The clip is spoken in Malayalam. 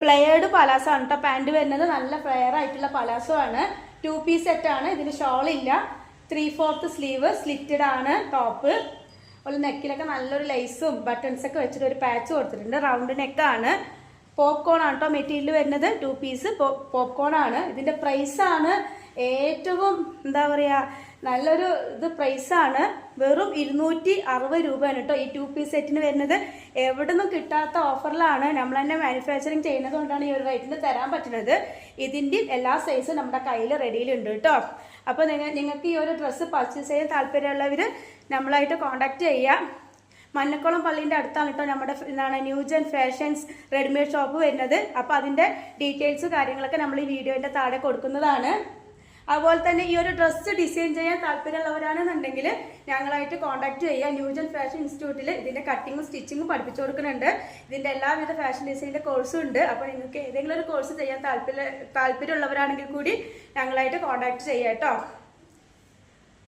ഫ്ലെയർഡ് പലാസോ ആണ് കേട്ടോ പാൻറ് വരുന്നത്. നല്ല ഫ്ലെയർ ആയിട്ടുള്ള പലാസോ ആണ്. 2 പീസ് സെറ്റ് ആണ്. ഇതിന് ഷോൾ ഇല്ല. 3/4 സ്ലീവ്, സ്ലിറ്റഡ് ആണ് ടോപ്പ്. ഒരു നെക്കിലൊക്കെ നല്ലൊരു ലൈസും ബട്ടൺസ് ഒക്കെ വെച്ചിട്ട് ഒരു പാച്ച് കൊടുത്തിട്ടുണ്ട്. റൗണ്ട് നെക്കാണ്. പോപ്കോൺ ആണ് കേട്ടോ മെറ്റീരിയൽ വരുന്നത്. 2 പീസ് പോപ്കോൺ ആണ്. ഇതിന്റെ പ്രൈസ് ആണ് ഏറ്റവും എന്താ പറയുക നല്ലൊരു പ്രൈസാണ്. വെറും 260 രൂപയാണ് കേട്ടോ ഈ 2 പീസ് സെറ്റിന് വരുന്നത്. എവിടെ നിന്നും കിട്ടാത്ത ഓഫറിലാണ്. നമ്മൾ തന്നെ മാനുഫാക്ചറിങ് ചെയ്യുന്നത് കൊണ്ടാണ് ഈ ഒരു റേറ്റിന് തരാൻ പറ്റുന്നത്. ഇതിൻ്റെ എല്ലാ സൈസും നമ്മുടെ കയ്യിൽ റെഡിയിലുണ്ട് കേട്ടോ. അപ്പോൾ നിങ്ങൾക്ക് ഈ ഒരു ഡ്രസ്സ് പർച്ചേസ് ചെയ്യാൻ താല്പര്യമുള്ളവർ നമ്മളായിട്ട് കോൺടാക്ട് ചെയ്യുക. മഞ്ഞക്കുളം പള്ളീൻ്റെ അടുത്താണ് കേട്ടോ നമ്മുടെ ന്യൂജൻ ഫാഷൻസ് റെഡിമെയ്ഡ് ഷോപ്പ് വരുന്നത്. അപ്പോൾ അതിൻ്റെ ഡീറ്റെയിൽസ് കാര്യങ്ങളൊക്കെ നമ്മൾ ഈ വീഡിയോൻ്റെ താഴെ കൊടുക്കുന്നതാണ്. അതുപോലെ തന്നെ ഈ ഒരു ഡ്രസ്സ് ഡിസൈൻ ചെയ്യാൻ താല്പര്യമുള്ളവരാണെന്നുണ്ടെങ്കിൽ ഞങ്ങളായിട്ട് കോൺടാക്ട് ചെയ്യുക. ന്യൂജൻ ഫാഷൻ ഇൻസ്റ്റിറ്റ്യൂട്ടിൽ ഇതിൻ്റെ കട്ടിങ്ങും സ്റ്റിച്ചിങ്ങും പഠിപ്പിച്ചു കൊടുക്കുന്നുണ്ട്. ഇതിൻ്റെ എല്ലാവിധ ഫാഷൻ ഡിസൈനിൻ്റെ കോഴ്സും ഉണ്ട്. അപ്പോൾ നിങ്ങൾക്ക് ഏതെങ്കിലും ഒരു കോഴ്സ് ചെയ്യാൻ താല്പര്യമുള്ളവരാണെങ്കിൽ കൂടി ഞങ്ങളായിട്ട് കോൺടാക്ട് ചെയ്യുക കേട്ടോ.